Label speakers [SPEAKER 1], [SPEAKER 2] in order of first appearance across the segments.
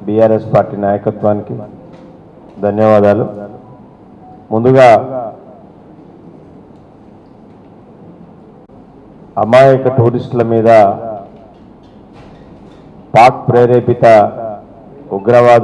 [SPEAKER 1] BRS party నాయకత్వానికి ధన్యవాదాలు. ముందుగా అమాయక టూరిస్టుల మీద పాక్ ప్రేరేపిత ఉగ్రవాద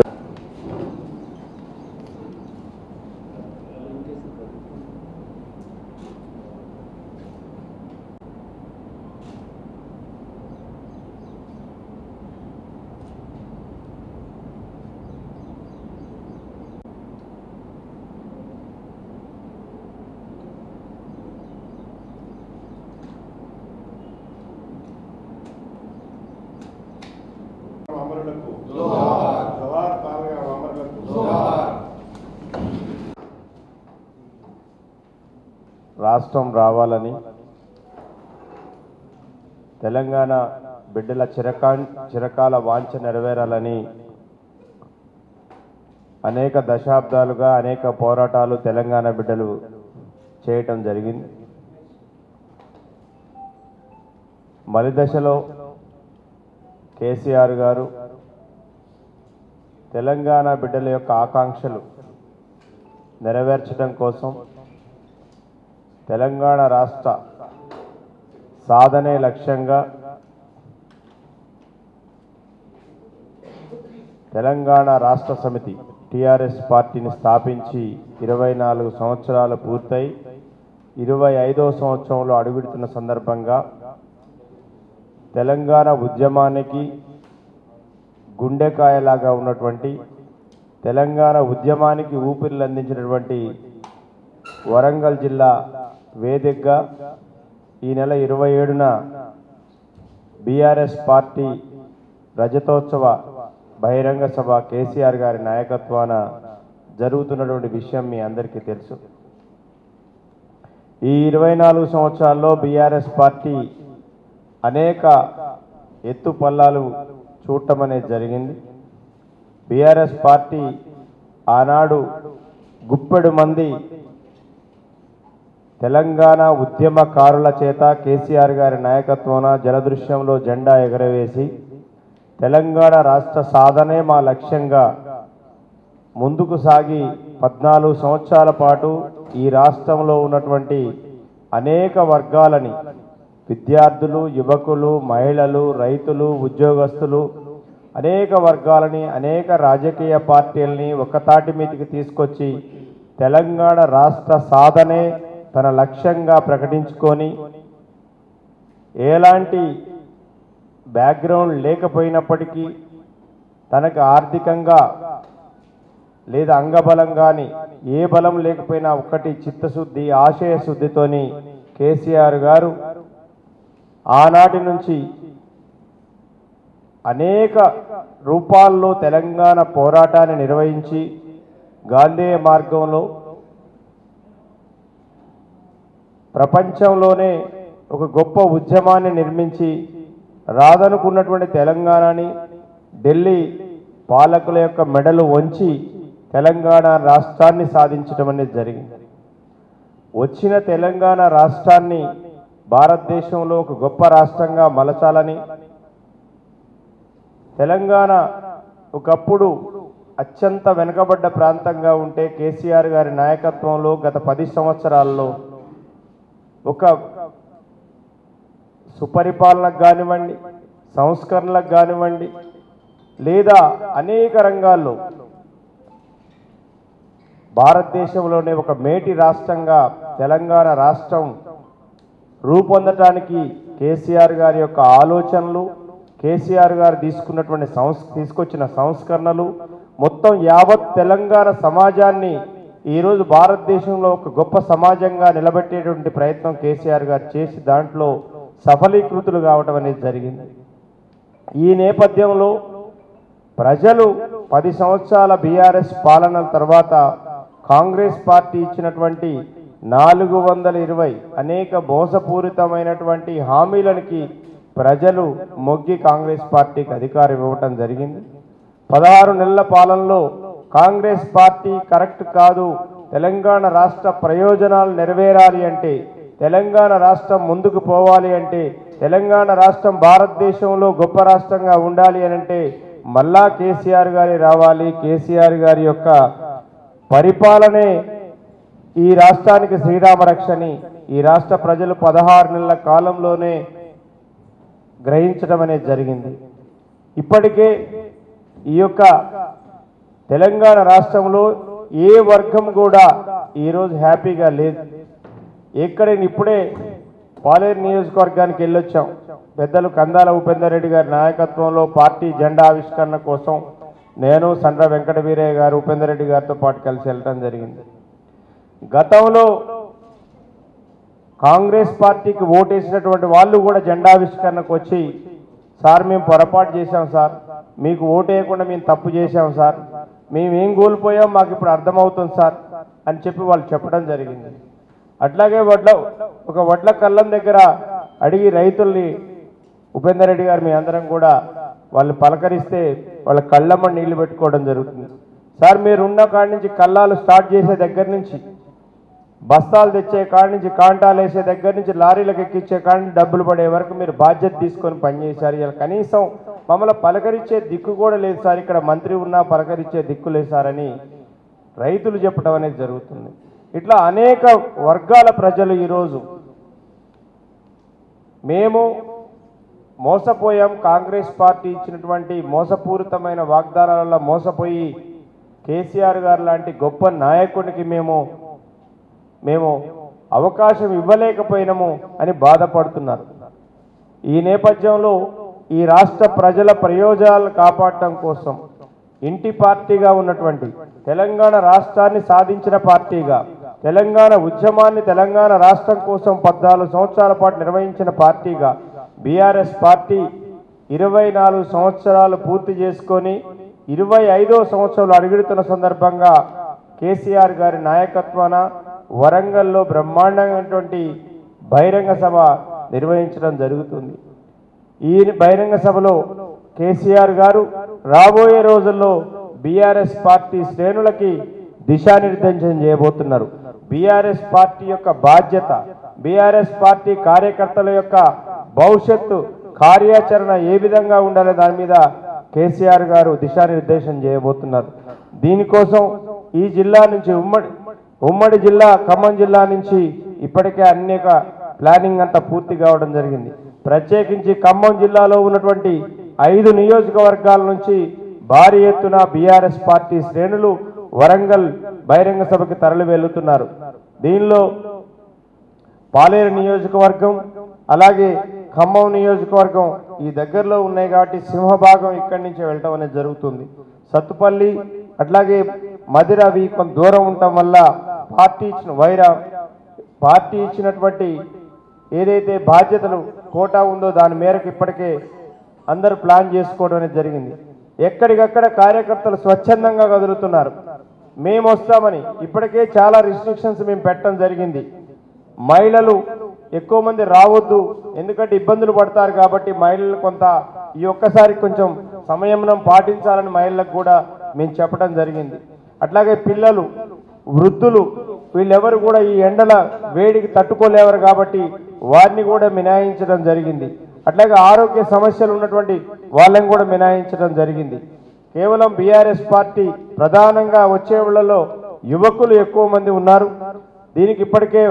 [SPEAKER 1] రాష్ట్రం రావాలని తెలంగాణ బిడ్డల చిరకాల వాంఛ నెరవేరాలని అనేక దశాబ్దాలుగా అనేక పోరాటాలు తెలంగాణ బిడ్డలు చేయటం జరిగింది. మలి దశలో కేసీఆర్ గారు తెలంగాణ బిడ్డల యొక్క ఆకాంక్షలు నెరవేర్చడం కోసం తెలంగాణ రాష్ట్ర సాధనే లక్ష్యంగా తెలంగాణ రాష్ట్ర సమితి టీఆర్ఎస్ పార్టీని స్థాపించి 24 సంవత్సరాలు పూర్తయి 25వ సంవత్సరంలో అడుగుపెడుతున్న సందర్భంగా తెలంగాణ ఉద్యమానికి గుండెకాయలాగా ఉన్నటువంటి తెలంగాణ ఉద్యమానికి ఊపిరిలు అందించినటువంటి వరంగల్ జిల్లా వేదికగా ఈ నెల 27న బీఆర్ఎస్ పార్టీ రజతోత్సవ బహిరంగ సభ కేసీఆర్ గారి నాయకత్వాన జరుగుతున్నటువంటి విషయం మీ అందరికీ తెలుసు. ఈ 24 సంవత్సరాల్లో బీఆర్ఎస్ పార్టీ అనేక ఎత్తుపల్లాలు చూడటం అనేది జరిగింది. బీఆర్ఎస్ పార్టీ ఆనాడు గుప్పెడు మంది తెలంగాణ ఉద్యమకారుల చేత కేసీఆర్ గారి నాయకత్వాన జలదృశ్యంలో జెండా ఎగరవేసి తెలంగాణ రాష్ట్ర సాధనే మా లక్ష్యంగా ముందుకు సాగి 14 సంవత్సరాల పాటు ఈ రాష్ట్రంలో ఉన్నటువంటి అనేక వర్గాలని విద్యార్థులు, యువకులు, మహిళలు, రైతులు, ఉద్యోగస్తులు అనేక వర్గాలని అనేక రాజకీయ పార్టీలని ఒక్కతాటి మీదకి తీసుకొచ్చి తెలంగాణ రాష్ట్ర సాధనే తన లక్ష్యంగా ప్రకటించుకొని ఎలాంటి బ్యాక్గ్రౌండ్ లేకపోయినప్పటికీ తనకు ఆర్థికంగా లేదా అంగబలం కానీ ఏ బలం లేకపోయినా ఒక్కటి చిత్తశుద్ధి, ఆశయ శుద్ధితోని కేసీఆర్ గారు ఆనాటి నుంచి అనేక రూపాల్లో తెలంగాణ పోరాటాన్ని నిర్వహించి గాంధేయ మార్గంలో ప్రపంచంలోనే ఒక గొప్ప ఉద్యమాన్ని నిర్మించి రాదనుకున్నటువంటి తెలంగాణని ఢిల్లీ పాలకుల యొక్క మెడలు వంచి తెలంగాణ రాష్ట్రాన్ని సాధించడం అనేది జరిగింది. వచ్చిన తెలంగాణ రాష్ట్రాన్ని భారతదేశంలో ఒక గొప్ప రాష్ట్రంగా మలచాలని తెలంగాణ ఒకప్పుడు అత్యంత వెనుకబడ్డ ప్రాంతంగా ఉంటే కేసీఆర్ గారి నాయకత్వంలో గత 10 సంవత్సరాల్లో ఒక సుపరిపాలనకు కానివ్వండి, సంస్కరణలకు కానివ్వండి, లేదా అనేక రంగాల్లో భారతదేశంలోనే ఒక మేటి రాష్ట్రంగా తెలంగాణ రాష్ట్రం రూపొందటానికి కేసీఆర్ గారి యొక్క ఆలోచనలు, కేసీఆర్ గారు తీసుకొచ్చిన సంస్కరణలు మొత్తం యావత్ తెలంగాణ సమాజాన్ని ఈరోజు భారతదేశంలో ఒక గొప్ప సమాజంగా నిలబెట్టేటువంటి ప్రయత్నం కేసీఆర్ గారు చేసి దాంట్లో సఫలీకృతులు కావడం అనేది జరిగింది. ఈ నేపథ్యంలో ప్రజలు 10 సంవత్సరాల బీఆర్ఎస్ పాలన తర్వాత కాంగ్రెస్ పార్టీ ఇచ్చినటువంటి 420 అనేక మోసపూరితమైనటువంటి హామీలకి ప్రజలు మొగ్గి కాంగ్రెస్ పార్టీకి అధికారం ఇవ్వటం జరిగింది. 16 నెలల పాలనలో కాంగ్రెస్ పార్టీ కరెక్ట్ కాదు, తెలంగాణ రాష్ట్ర ప్రయోజనాలు నెరవేరాలి అంటే, తెలంగాణ రాష్ట్రం ముందుకు పోవాలి అంటే, తెలంగాణ రాష్ట్రం భారతదేశంలో గొప్ప రాష్ట్రంగా ఉండాలి అని అంటే మళ్ళా కేసీఆర్ గారి రావాలి. కేసీఆర్ గారి యొక్క పరిపాలనే ఈ రాష్ట్రానికి శ్రీరామ రక్షని ఈ రాష్ట్ర ప్రజలు 16 నెలల కాలంలోనే గ్రహించడం అనేది జరిగింది. ఇప్పటికే ఈ యొక్క తెలంగాణ రాష్ట్రంలో ఏ వర్గం కూడా ఈరోజు హ్యాపీగా లేదు. ఎక్కడైనా ఇప్పుడే పాలేరు నియోజకవర్గానికి వెళ్ళొచ్చాం. పెద్దలు కందాల ఉపేందర్ రెడ్డి గారి నాయకత్వంలో పార్టీ జెండా ఆవిష్కరణ కోసం నేను సండ్ర వెంకట వీరయ్య గారు ఉపేందర్ రెడ్డి గారితో పాటు కలిసి వెళ్ళడం జరిగింది. గతంలో కాంగ్రెస్ పార్టీకి ఓటేసినటువంటి వాళ్ళు కూడా జెండావిష్కరణకు వచ్చి, సార్ మేము పొరపాటు చేశాం సార్, మీకు ఓటేయకుండా మేము తప్పు చేశాం సార్, మేమేం కోల్పోయాం మాకు ఇప్పుడు అర్థమవుతుంది సార్ అని చెప్పి వాళ్ళు చెప్పడం జరిగింది. అట్లాగే వడ్ల కళ్ళం దగ్గర అడిగి రైతుల్ని ఉపేందర్ రెడ్డి గారు మీ అందరం కూడా వాళ్ళు పలకరిస్తే వాళ్ళ కళ్ళమ్మ నీళ్లు పెట్టుకోవడం జరుగుతుంది. సార్ మీరున్న కాడి నుంచి కళ్ళాలు స్టార్ట్ చేసే దగ్గర నుంచి, బస్తాలు తెచ్చే కాడి నుంచి, కాంటాలు వేసే దగ్గర నుంచి, లారీలకు ఎక్కించే కాడి నుంచి డబ్బులు పడే వరకు మీరు బాధ్యత తీసుకొని పనిచేశారు. ఇలా కనీసం మమ్మల్ని పలకరించే దిక్కు కూడా లేదు సార్, ఇక్కడ మంత్రి ఉన్నా పలకరించే దిక్కు లేదు సార్ అని రైతులు చెప్పడం అనేది జరుగుతుంది. ఇట్లా అనేక వర్గాల ప్రజలు ఈరోజు మేము మోసపోయాం, కాంగ్రెస్ పార్టీ ఇచ్చినటువంటి మోసపూరితమైన వాగ్దానాలలో మోసపోయి కేసీఆర్ గారు లాంటి గొప్ప నాయకుడికి మేము అవకాశం ఇవ్వలేకపోయినాము అని బాధపడుతున్నారు. ఈ నేపథ్యంలో ఈ రాష్ట్ర ప్రజల ప్రయోజనాలను కాపాడటం కోసం ఇంటి పార్టీగా ఉన్నటువంటి, తెలంగాణ రాష్ట్రాన్ని సాధించిన పార్టీగా, తెలంగాణ ఉద్యమాన్ని తెలంగాణ రాష్ట్రం కోసం 14 సంవత్సరాల పాటు నిర్వహించిన పార్టీగా బీఆర్ఎస్ పార్టీ 24 సంవత్సరాలు పూర్తి చేసుకొని 25వ సంవత్సరంలో అడుగుతున్న సందర్భంగా కేసీఆర్ గారి నాయకత్వాన వరంగల్లో బ్రహ్మాండమైనటువంటి బహిరంగ సభ నిర్వహించడం జరుగుతుంది. ఈ బహిరంగ సభలో కేసీఆర్ గారు రాబోయే రోజుల్లో బీఆర్ఎస్ పార్టీ శ్రేణులకి దిశానిర్దేశం చేయబోతున్నారు. బీఆర్ఎస్ పార్టీ యొక్క బాధ్యత, బీఆర్ఎస్ పార్టీ కార్యకర్తల యొక్క భవిష్యత్తు కార్యాచరణ ఏ విధంగా ఉండాలో దాని మీద కేసీఆర్ గారు దిశానిర్దేశం చేయబోతున్నారు. దీనికోసం ఈ జిల్లా నుంచి ఉమ్మడి జిల్లా ఖమ్మం జిల్లా నుంచి ఇప్పటికే అనేక ప్లానింగ్ అంతా పూర్తి కావడం జరిగింది. ప్రత్యేకించి ఖమ్మం జిల్లాలో ఉన్నటువంటి 5 నియోజకవర్గాల నుంచి భారీ ఎత్తున బీఆర్ఎస్ పార్టీ శ్రేణులు వరంగల్ బహిరంగ సభకి తరలి వెళ్తున్నారు. దీనిలో పాలేరు నియోజకవర్గం అలాగే ఖమ్మం నియోజకవర్గం ఈ దగ్గరలో ఉన్నాయి కాబట్టి సింహభాగం ఇక్కడి నుంచి వెళ్ళటం అనేది జరుగుతుంది. సత్తుపల్లి అట్లాగే మదిరవి కొంత దూరం ఉండటం వల్ల పార్టీ ఇచ్చినటువంటి ఏదైతే బాధ్యతలు కోటా ఉందో దాని మేరకు ఇప్పటికే అందరూ ప్లాన్ చేసుకోవడం అనేది జరిగింది. ఎక్కడికక్కడ కార్యకర్తలు స్వచ్ఛందంగా కదులుతున్నారు. మేము వస్తామని ఇప్పటికే చాలా రిస్ట్రిక్షన్స్ మేము పెట్టడం జరిగింది. మహిళలు ఎక్కువ మంది రావద్దు, ఎందుకంటే ఇబ్బందులు పడతారు కాబట్టి మహిళలు కొంత ఈ ఒక్కసారి కొంచెం సంయమనం పాటించాలని మహిళలకు కూడా మేము చెప్పడం జరిగింది. అట్లాగే పిల్లలు, వృద్ధులు వీళ్ళెవరు కూడా ఈ ఎండల వేడికి తట్టుకోలేవరు కాబట్టి వారిని కూడా మినహాయించడం జరిగింది. అట్లాగే ఆరోగ్య సమస్యలు ఉన్నటువంటి వాళ్ళని కూడా మినహాయించడం జరిగింది. కేవలం బీఆర్ఎస్ పార్టీ ప్రధానంగా వచ్చేవాళ్లలో యువకులు ఎక్కువ మంది ఉన్నారు. దీనికి ఇప్పటికే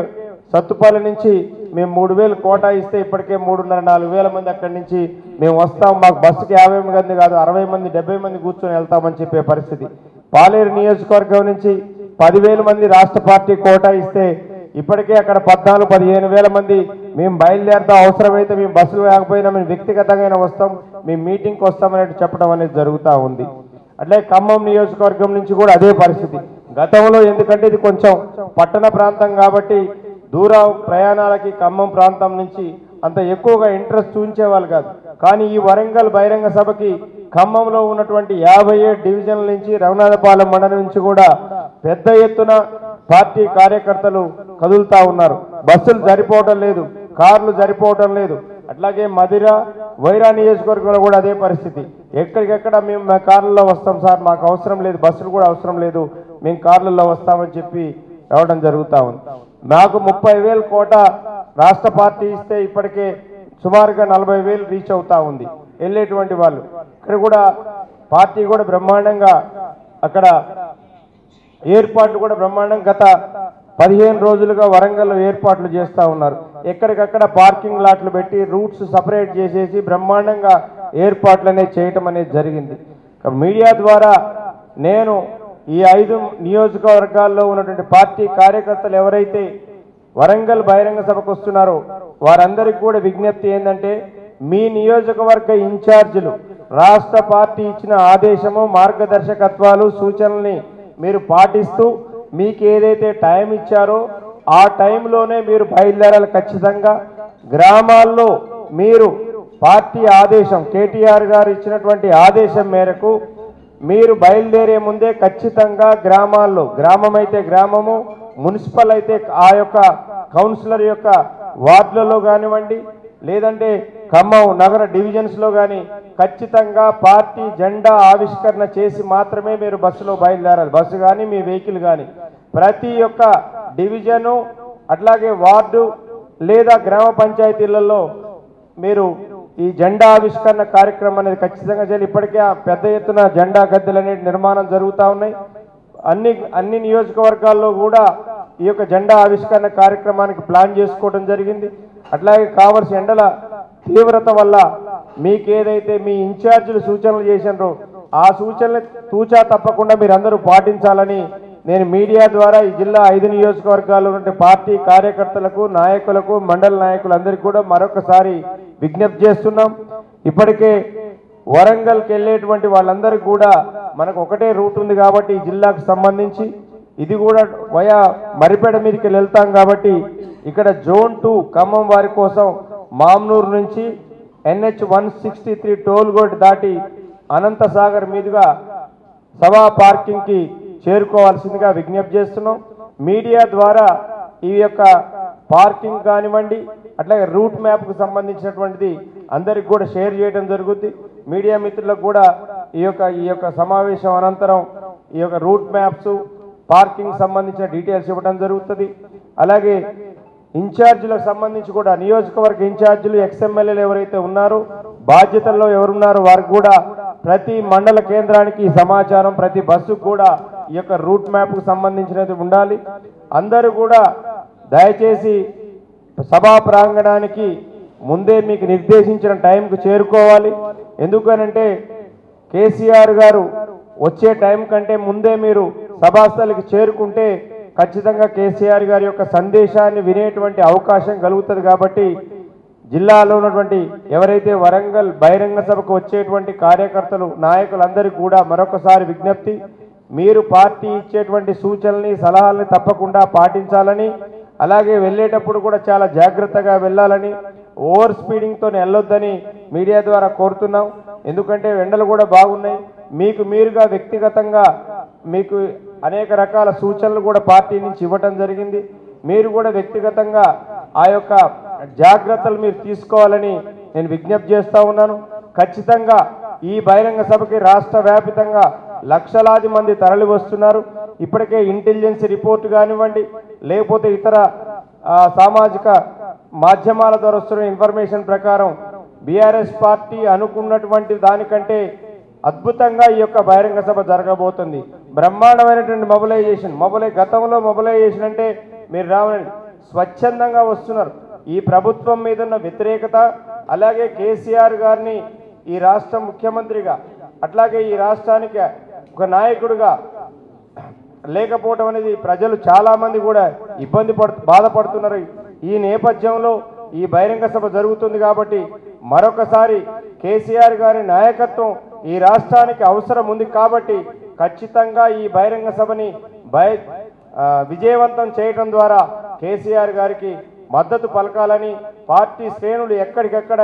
[SPEAKER 1] సత్తుపల్లి నుంచి మేము 3000 కోటా ఇస్తే ఇప్పటికే 3,500-4,000 మంది అక్కడి నుంచి మేము వస్తాం, మాకు బస్సుకి 50 మంది కాదు 60 మంది 70 మంది కూర్చొని వెళ్తామని చెప్పే పరిస్థితి. పాలేరు నియోజకవర్గం నుంచి 10,000 మంది రాష్ట్ర పార్టీ కోటా ఇస్తే ఇప్పటికే అక్కడ 14-15,000 మంది మేము బయలుదేరుతాం, అవసరమైతే మేము బస్సులు రాకపోయినా మేము వ్యక్తిగతంగా వస్తాం, మేము మీటింగ్కి వస్తామనేది చెప్పడం అనేది జరుగుతూ ఉంది. అట్లాగే ఖమ్మం నియోజకవర్గం నుంచి కూడా అదే పరిస్థితి. గతంలో ఎందుకంటే ఇది కొంచెం పట్టణ ప్రాంతం కాబట్టి దూర ప్రయాణాలకి ఖమ్మం ప్రాంతం నుంచి అంత ఎక్కువగా ఇంట్రెస్ట్ చూపించేవాళ్ళు కాదు. కానీ ఈ వరంగల్ బహిరంగ సభకి ఖమ్మంలో ఉన్నటువంటి 57 డివిజన్ల నుంచి రఘునాథపాలెం మండలం నుంచి కూడా పెద్ద ఎత్తున పార్టీ కార్యకర్తలు కదులుతా ఉన్నారు. బస్సులు సరిపోవటం లేదు, కార్లు సరిపోవటం లేదు. అట్లాగే మధిర వైరా నియోజకవర్గంలో కూడా అదే పరిస్థితి. ఎక్కడికెక్కడ మేము మా కార్లలో వస్తాం సార్, మాకు అవసరం లేదు, బస్సులు కూడా అవసరం లేదు, మేము కార్లలో వస్తామని చెప్పి రావడం జరుగుతూ ఉంది. మాకు 30,000 కోట రాష్ట్ర పార్టీ ఇస్తే ఇప్పటికే సుమారుగా 40,000 రీచ్ అవుతా ఉంది వెళ్ళేటువంటి వాళ్ళు. ఇక్కడ కూడా పార్టీ కూడా బ్రహ్మాండంగా అక్కడ ఏర్పాట్లు కూడా బ్రహ్మాండంగా గత 15 రోజులుగా వరంగల్లో ఏర్పాట్లు చేస్తూ ఉన్నారు. ఎక్కడికక్కడ పార్కింగ్ లాట్లు పెట్టి రూట్స్ సపరేట్ చేసేసి బ్రహ్మాండంగా ఏర్పాట్లు అనేది చేయటం అనేది జరిగింది. మీడియా ద్వారా నేను ఈ 5 నియోజకవర్గాల్లో ఉన్నటువంటి పార్టీ కార్యకర్తలు ఎవరైతే వరంగల్ బహిరంగ సభకు వస్తున్నారో వారందరికీ కూడా విజ్ఞప్తి ఏంటంటే, మీ నియోజకవర్గ ఇన్ఛార్జీలు రాష్ట్ర పార్టీ ఇచ్చిన ఆదేశము మార్గదర్శకత్వాలు సూచనల్ని మీరు పాటిస్తూ మీకు ఏదైతే టైం ఇచ్చారో ఆ టైంలోనే మీరు బయలుదేరాలి. ఖచ్చితంగా గ్రామాల్లో మీరు పార్టీ ఆదేశం కేటీఆర్ గారు ఇచ్చినటువంటి ఆదేశం మేరకు మీరు బయలుదేరే ముందే ఖచ్చితంగా గ్రామాల్లో, గ్రామం అయితే గ్రామము, మున్సిపల్ అయితే ఆ యొక్క కౌన్సిలర్ యొక్క వార్డులలో కానివ్వండి, లేదంటే ఖమ్మం నగర డివిజన్స్లో కానీ ఖచ్చితంగా పార్టీ జెండా ఆవిష్కరణ చేసి మాత్రమే మీరు బస్సులో బయలుదేరాలి. బస్సు కానీ మీ వెహికల్ కానీ ప్రతి ఒక్క డివిజను అట్లాగే వార్డు లేదా గ్రామ పంచాయతీలలో మీరు ఈ జెండా ఆవిష్కరణ కార్యక్రమం అనేది ఖచ్చితంగా చేయాలి. ఇప్పటికే పెద్ద ఎత్తున జెండా గద్దెలు అనేవి నిర్మాణం జరుగుతూ ఉన్నాయి. అన్ని నియోజకవర్గాల్లో కూడా ఈ యొక్క జెండా ఆవిష్కరణ కార్యక్రమానికి ప్లాన్ చేసుకోవడం జరిగింది. అట్లాగే కావలసిన ఎండల తీవ్రత వల్ల మీకు ఏదైతే మీ ఇన్ఛార్జీలు సూచనలు చేసినారో ఆ సూచనలు తూచా తప్పకుండా మీరందరూ పాటించాలని నేను మీడియా ద్వారా ఈ జిల్లా 5 నియోజకవర్గాల్లో ఉన్న పార్టీ కార్యకర్తలకు, నాయకులకు, మండల నాయకులందరికీ కూడా మరొకసారి విజ్ఞప్తి చేస్తున్నాం. ఇప్పటికే వరంగల్కి వెళ్ళేటువంటి వాళ్ళందరికీ కూడా మనకు ఒకటే రూట్ ఉంది కాబట్టి ఈ జిల్లాకు సంబంధించి ఇది కూడా వయా మరిపేడ మీదకి వెళ్తాం కాబట్టి ఇక్కడ జోన్ 2 ఖమ్మం వారి కోసం మామ్నూరు నుంచి NH 163 టోల్ గేట్ దాటి అనంతసాగర్ మీదుగా సభా పార్కింగ్కి చేరుకోవాల్సిందిగా విజ్ఞప్తి చేస్తున్నాం. మీడియా ద్వారా ఈ యొక్క పార్కింగ్ కానివ్వండి అట్లాగే రూట్ మ్యాప్కు సంబంధించినటువంటిది అందరికి కూడా షేర్ చేయడం జరుగుతుంది. మీడియా మిత్రులకు కూడా ఈ యొక్క సమావేశం అనంతరం ఈ యొక్క రూట్ మ్యాప్స్ పార్కింగ్ సంబంధించిన డీటెయిల్స్ ఇవ్వడం జరుగుతుంది. అలాగే ఇన్ఛార్జీలకు సంబంధించి కూడా నియోజకవర్గ ఇన్ఛార్జీలు ఎక్స్ఎమ్మెల్యేలు ఎవరైతే ఉన్నారో బాధ్యతల్లో ఎవరున్నారో వారికి కూడా ప్రతి మండల కేంద్రానికి ఈ సమాచారం ప్రతి బస్సుకు కూడా ఈ యొక్క రూట్ మ్యాప్కు సంబంధించినది ఉండాలి. అందరూ కూడా దయచేసి సభా ప్రాంగణానికి ముందే మీకు నిర్దేశించిన టైంకు చేరుకోవాలి. ఎందుకనంటే కేసీఆర్ గారు వచ్చే టైం కంటే ముందే మీరు సభాస్థలికి చేరుకుంటే ఖచ్చితంగా కేసీఆర్ గారి యొక్క సందేశాన్ని వినేటువంటి అవకాశం కలుగుతుంది. కాబట్టి జిల్లాలో ఉన్నటువంటి ఎవరైతే వరంగల్ బహిరంగ సభకు వచ్చేటువంటి కార్యకర్తలు, నాయకులందరికీ కూడా మరొకసారి విజ్ఞప్తి, మీరు పార్టీ ఇచ్చేటువంటి సూచనల్ని, సలహాలని తప్పకుండా పాటించాలని, అలాగే వెళ్ళేటప్పుడు కూడా చాలా జాగ్రత్తగా వెళ్ళాలని, ఓవర్ స్పీడింగ్తో వెళ్ళొద్దని మీడియా ద్వారా కోరుతున్నాం. ఎందుకంటే ఎండలు కూడా బాగున్నాయి. మీకు మీరుగా వ్యక్తిగతంగా మీకు అనేక రకాల సూచనలు కూడా పార్టీ నుంచి ఇవ్వటం జరిగింది. మీరు కూడా వ్యక్తిగతంగా ఆ యొక్క జాగ్రత్తలు మీరు తీసుకోవాలని నేను విజ్ఞప్తి చేస్తూ ఉన్నాను. ఖచ్చితంగా ఈ బహిరంగ సభకి రాష్ట్ర వ్యాప్తంగా లక్షలాది మంది తరలి వస్తున్నారు. ఇప్పటికే ఇంటెలిజెన్స్ రిపోర్ట్ కానివ్వండి, లేకపోతే ఇతర సామాజిక మాధ్యమాల ద్వారా వస్తున్న ఇన్ఫర్మేషన్ ప్రకారం బీఆర్ఎస్ పార్టీ అనుకున్నటువంటి దానికంటే అద్భుతంగా ఈ యొక్క బహిరంగ సభ జరగబోతుంది. బ్రహ్మాండమైనటువంటి గతంలో మొబిలైజేషన్ అంటే మీరు రావాలండి, స్వచ్ఛందంగా వస్తున్నారు. ఈ ప్రభుత్వం మీద ఉన్న వ్యతిరేకత, అలాగే కేసీఆర్ గారిని ఈ రాష్ట్ర ముఖ్యమంత్రిగా అట్లాగే ఈ రాష్ట్రానికి ఒక నాయకుడిగా లేకపోవడం అనేది ప్రజలు చాలామంది కూడా బాధపడుతున్నారు. ఈ నేపథ్యంలో ఈ బహిరంగ సభ జరుగుతుంది కాబట్టి మరొకసారి కేసీఆర్ గారి నాయకత్వం ఈ రాష్ట్రానికి అవసరం ఉంది. కాబట్టి ఖచ్చితంగా ఈ బహిరంగ సభని విజయవంతం చేయడం ద్వారా కేసీఆర్ గారికి మద్దతు పలకాలని పార్టీ శ్రేణులు ఎక్కడికెక్కడ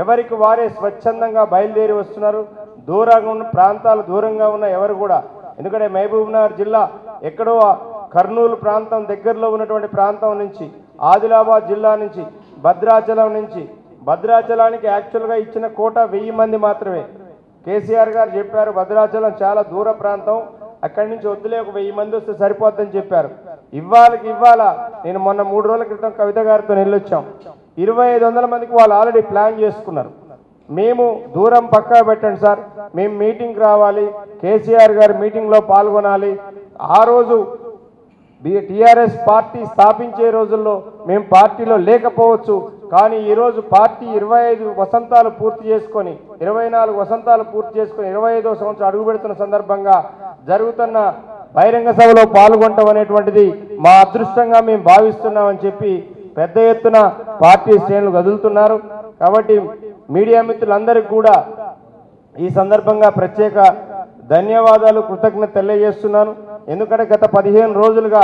[SPEAKER 1] ఎవరికి వారే స్వచ్ఛందంగా బయలుదేరి వస్తున్నారు. దూరంగా ఉన్న ప్రాంతాలు, దూరంగా ఉన్న ఎవరు కూడా, ఎందుకంటే మహబూబ్నగర్ జిల్లా ఎక్కడో కర్నూలు ప్రాంతం దగ్గరలో ఉన్నటువంటి ప్రాంతం నుంచి, ఆదిలాబాద్ జిల్లా నుంచి, భద్రాచలం నుంచి, భద్రాచలానికి యాక్చువల్గా ఇచ్చిన కోట 1000 మంది మాత్రమే. కేసీఆర్ గారు చెప్పారు భద్రాచలం చాలా దూర ప్రాంతం, అక్కడి నుంచి వద్దులే, ఒక 1000 మంది వస్తే సరిపోద్దని చెప్పారు. ఇవాళ నేను మొన్న 3 రోజుల క్రితం కవిత గారితో వెళ్ళొచ్చాం. 2500 మందికి వాళ్ళు ఆల్రెడీ ప్లాన్ చేసుకున్నారు. మేము దూరం పక్కా పెట్టండి సార్, మేము మీటింగ్కి రావాలి, కేసీఆర్ గారి మీటింగ్లో పాల్గొనాలి. ఆ రోజు టీఆర్ఎస్ పార్టీ స్థాపించే రోజుల్లో మేము పార్టీలో లేకపోవచ్చు, కానీ ఈరోజు పార్టీ 25 వసంతాలు పూర్తి చేసుకొని 24 వసంతాలు పూర్తి చేసుకొని 25వ సంవత్సరం అడుగు పెడుతున్న సందర్భంగా జరుగుతున్న బహిరంగ సభలో పాల్గొనడం అనేటువంటిది మా అదృష్టంగా మేము భావిస్తున్నామని చెప్పి పెద్ద ఎత్తున పార్టీ శ్రేణులు కదులుతున్నారు. కాబట్టి మీడియా మిత్రులందరికీ కూడా ఈ సందర్భంగా ప్రత్యేక ధన్యవాదాలు, కృతజ్ఞత తెలియజేస్తున్నాను. ఎందుకంటే గత 15 రోజులుగా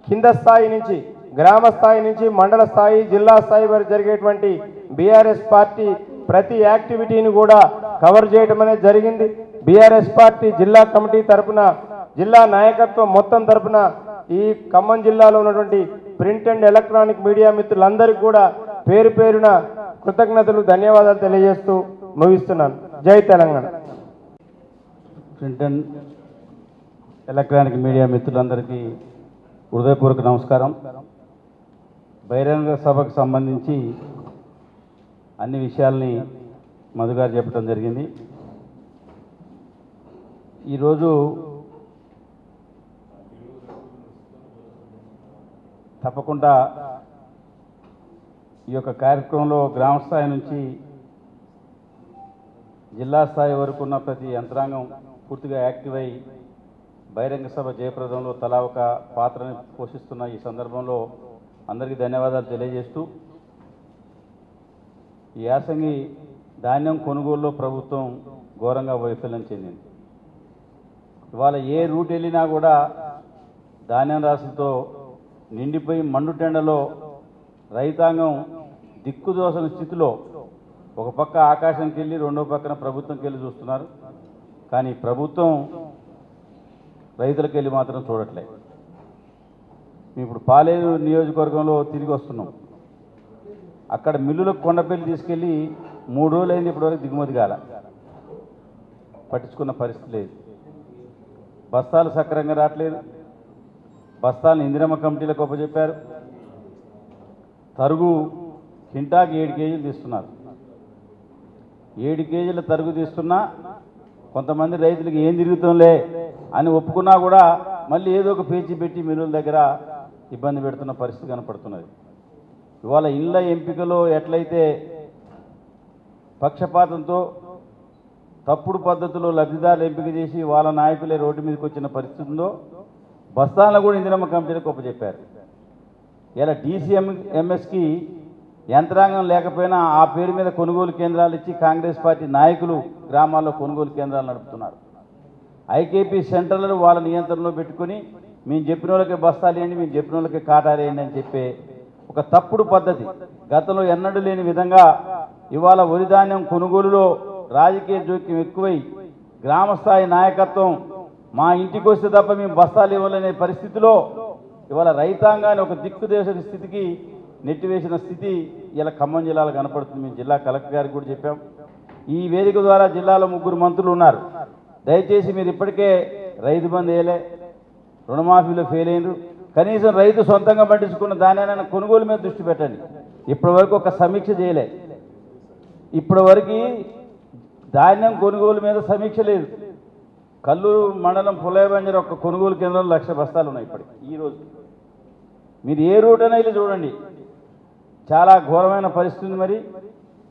[SPEAKER 1] కింద స్థాయి నుంచి, గ్రామ స్థాయి నుంచి మండల స్థాయి, జిల్లా స్థాయి వరకు జరిగేటువంటి బీఆర్ఎస్ పార్టీ ప్రతి యాక్టివిటీని కూడా కవర్ చేయడం అనేది జరిగింది. బీఆర్ఎస్ పార్టీ జిల్లా కమిటీ తరపున, జిల్లా నాయకత్వం మొత్తం తరపున ఈ ఖమ్మం జిల్లాలో ఉన్నటువంటి ప్రింట్ అండ్ ఎలక్ట్రానిక్ మీడియా మిత్రులందరికీ కూడా పేరు పేరున కృతజ్ఞతలు, ధన్యవాదాలు తెలియజేస్తూ ముగిస్తున్నాను. జై Telangana.
[SPEAKER 2] Print and electronic media మిత్రులందరికీ హృదయపూర్వక నమస్కారం. బహిరంగ సభకు సంబంధించి అన్ని విషయాల్ని మధు గారు చెప్పడం జరిగింది. ఈరోజు తప్పకుండా ఈ యొక్క కార్యక్రమంలో గ్రామ స్థాయి నుంచి జిల్లా స్థాయి వరకు ఉన్న ప్రతి యంత్రాంగం పూర్తిగా యాక్టివ్ అయి బహిరంగ సభ జయప్రదంలో తలా ఒక పాత్రని పోషిస్తున్న ఈ సందర్భంలో అందరికీ ధన్యవాదాలు తెలియజేస్తూ, ఈ యాసంగి ధాన్యం కొనుగోలులో ప్రభుత్వం ఘోరంగా వైఫల్యం చెందింది. ఇవాళ ఏ రూట్ వెళ్ళినా కూడా ధాన్యం రాసులతో నిండిపోయి మండుటెండలో రైతాంగం దిక్కుదోసని స్థితిలో ఒక పక్క ఆకాశంకి వెళ్ళి రెండో పక్కన ప్రభుత్వంకి వెళ్ళి చూస్తున్నారు. కానీ ప్రభుత్వం రైతులకు వెళ్ళి మాత్రం చూడట్లే. మేము ఇప్పుడు పాలేరు నియోజకవర్గంలో తిరిగి వస్తున్నాం. అక్కడ మిల్లులకు కొండపల్లి తీసుకెళ్ళి 3 రోజులు అయింది, ఇప్పటివరకు దిగుమతి కాల, పట్టించుకున్న పరిస్థితి లేదు. బస్తాలు సక్రమంగా రావట్లేదు. బస్తాలను ఇందిరమ్మ కమిటీలకు ఒప్పచెప్పారు. తరుగు కింటాకి 7 కేజీలు తీస్తున్నారు. 7 కేజీల తరుగు తీస్తున్నా కొంతమంది రైతులకు ఏం తిరుగుతుంలే అని ఒప్పుకున్నా కూడా మళ్ళీ ఏదో ఒక పేచీ పెట్టి మిల్లుల దగ్గర ఇబ్బంది పెడుతున్న పరిస్థితి కనపడుతున్నది. ఇవాళ ఇళ్ళ ఎంపికలో ఎట్లయితే పక్షపాతంతో తప్పుడు పద్ధతిలో లబ్ధిదారులు ఎంపిక చేసి వాళ్ళ నాయకులే రోడ్డు మీదకి వచ్చిన పరిస్థితి ఉందో, బస్తాలను కూడా ఇందిరమ్మ కమిటీలకు ఒప్పచెప్పారు. ఇలా DCMSకి యంత్రాంగం లేకపోయినా ఆ పేరు మీద కొనుగోలు కేంద్రాలు ఇచ్చి కాంగ్రెస్ పార్టీ నాయకులు గ్రామాల్లో కొనుగోలు కేంద్రాలు నడుపుతున్నారు. IKP సెంటర్లను వాళ్ళ నియంత్రణలో పెట్టుకుని మేము చెప్పిన వాళ్ళకి బస్తాలు వేయండి, మేము చెప్పిన వాళ్ళకి కాటాలు వేయండి అని చెప్పే ఒక తప్పుడు పద్ధతి గతంలో ఎన్నడూ లేని విధంగా ఇవాళ వరి ధాన్యం కొనుగోలులో రాజకీయ జోక్యం ఎక్కువై గ్రామస్థాయి నాయకత్వం మా ఇంటికి వస్తే తప్ప మేము బస్తాలు ఇవ్వాలనే పరిస్థితిలో ఇవాళ రైతాంగాన్ని ఒక దిక్కుదేశ స్థితికి నెట్టివేసిన స్థితి ఇలా ఖమ్మం జిల్లాలో కనపడుతుంది. మేము జిల్లా కలెక్టర్ గారికి కూడా చెప్పాం. ఈ వేదిక ద్వారా జిల్లాలో 3 మంత్రులు ఉన్నారు. దయచేసి మీరు ఇప్పటికే రైతు బంధు వేయలే, రుణమాఫీలో ఫెయిల్ అయినరు, కనీసం రైతు సొంతంగా పండించుకున్న దానినైనా కొనుగోలు మీద దృష్టి పెట్టండి. ఇప్పటి వరకు ఒక సమీక్ష చేయలే. ఇప్పటి వరకు ధాన్యం కొనుగోలు మీద సమీక్ష లేదు. కల్లూరు మండలం పుల్లయ్యబంజర్ ఒక కొనుగోలు కేంద్రంలో 1,00,000 బస్తాలు ఉన్నాయి ఇప్పటికి. ఈరోజు మీరు ఏ రూట్ అయినా వెళ్ళి చూడండి, చాలా ఘోరమైన పరిస్థితి. మరి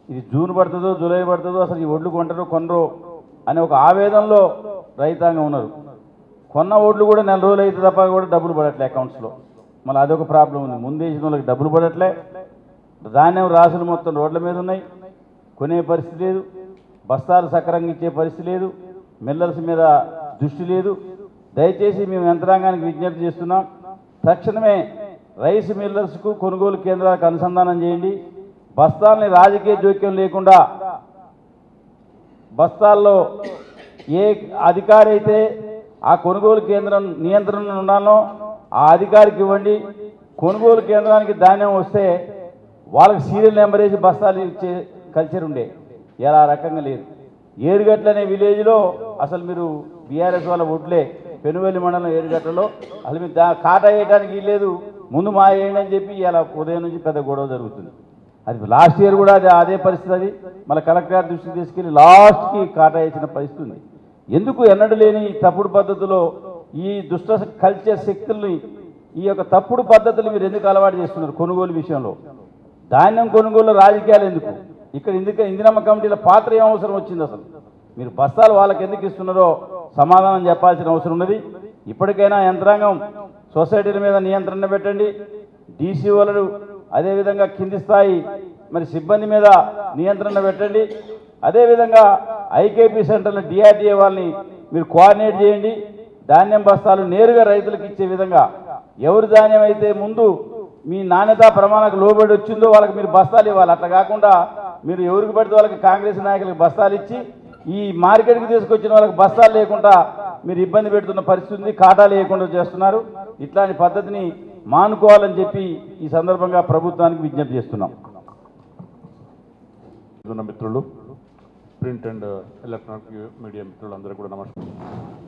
[SPEAKER 2] ఇది జూన్ పడుతుందో జూలై పడుతుందో అసలు ఈ ఒడ్లు కొంటారో కొనరో అనే ఒక ఆవేదనలో రైతాంగం ఉన్నారు. కొన్న ఓట్లు కూడా 4 రోజులు అయితే తప్ప కూడా డబ్బులు పడట్లే అకౌంట్స్లో. మళ్ళీ అదొక ప్రాబ్లం ఉంది. ముందేసిన వాళ్ళకి డబ్బులు పడట్లే, ధాన్యం రాసులు మొత్తం రోడ్ల మీద ఉన్నాయి, కొనే పరిస్థితి లేదు, బస్తాలు సక్రంగా ఇచ్చే పరిస్థితి లేదు, మిల్లర్స్ మీద దృష్టి లేదు. దయచేసి మేము యంత్రాంగానికి విజ్ఞప్తి చేస్తున్నాం, తక్షణమే రైస్ మిల్లర్స్కు కొనుగోలు కేంద్రాలకు అనుసంధానం చేయండి. బస్తాలని రాజకీయ జోక్యం లేకుండా బస్తాల్లో ఏ అధికారి అయితే ఆ కొనుగోలు కేంద్రం నియంత్రణ ఉండాలో ఆ అధికారికి ఇవ్వండి. కొనుగోలు కేంద్రానికి ధాన్యం వస్తే వాళ్ళకి సీరియల్ నెంబర్ వేసి బస్తాలు ఇచ్చే కల్చర్ ఉండే. ఇలా ఆ రకంగా లేదు. ఏరుగట్ల అనే విలేజ్లో అసలు మీరు బీఆర్ఎస్ వాళ్ళ ఓట్లే పెనువెల్లి మండలం ఏరుగట్లలో అసలు మీరు కాటా వేయడానికి లేదు, ముందు మా వేయండి అని చెప్పి ఇలా ఉదయం నుంచి పెద్ద గొడవ జరుగుతుంది. అది లాస్ట్ ఇయర్ కూడా అదే పరిస్థితి. అది మళ్ళీ కలెక్టర్ గారి దృష్టికి తీసుకెళ్ళి లాస్ట్కి కాటా వేసిన పరిస్థితి ఉంది. ఎందుకు ఎన్నడూ లేని తప్పుడు పద్ధతిలో ఈ దుష్ట కల్చర్ శక్తుల్ని, ఈ యొక్క తప్పుడు పద్ధతులు మీరు ఎందుకు అలవాటు చేస్తున్నారు? కొనుగోలు విషయంలో ధాన్యం కొనుగోలు రాజకీయాలు ఎందుకు? ఇక్కడ ఇందిరమ్మ కమిటీల పాత్ర ఏం అవసరం వచ్చింది? అసలు మీరు బస్తాలు వాళ్ళకి ఎందుకు ఇస్తున్నారో సమాధానం చెప్పాల్సిన అవసరం ఉన్నది. ఇప్పటికైనా యంత్రాంగం సొసైటీల మీద నియంత్రణ పెట్టండి. డీసీ వాళ్ళు అదేవిధంగా కింది స్థాయి మరి సిబ్బంది మీద నియంత్రణ పెట్టండి. అదేవిధంగా ఐకేపీ సెంటర్లు డిఆర్డీఏ వాళ్ళని మీరు కోఆర్డినేట్ చేయండి. ధాన్యం బస్తాలు నేరుగా రైతులకు ఇచ్చే విధంగా, ఎవరి ధాన్యం అయితే ముందు మీ నాణ్యతా ప్రమాణాలకు లోబడి వచ్చిందో వాళ్ళకి మీరు బస్తాలు ఇవ్వాలి. అట్లా కాకుండా మీరు ఎవరికి పడితే వాళ్ళకి కాంగ్రెస్ నాయకులకు బస్తాలు ఇచ్చి ఈ మార్కెట్కి తీసుకొచ్చిన వాళ్ళకి బస్తాలు లేకుండా మీరు ఇబ్బంది పెడుతున్న పరిస్థితి ఉంది. కాటా లేకుండా చేస్తున్నారు. ఇట్లాంటి పద్ధతిని మానుకోవాలని చెప్పి ఈ సందర్భంగా ప్రభుత్వానికి విజ్ఞప్తి చేస్తున్నాం.
[SPEAKER 3] మిత్రులు, ప్రింట్ అండ్ ఎలక్ట్రానిక్ మీడియా మిత్రులందరూ కూడా నమస్కారం.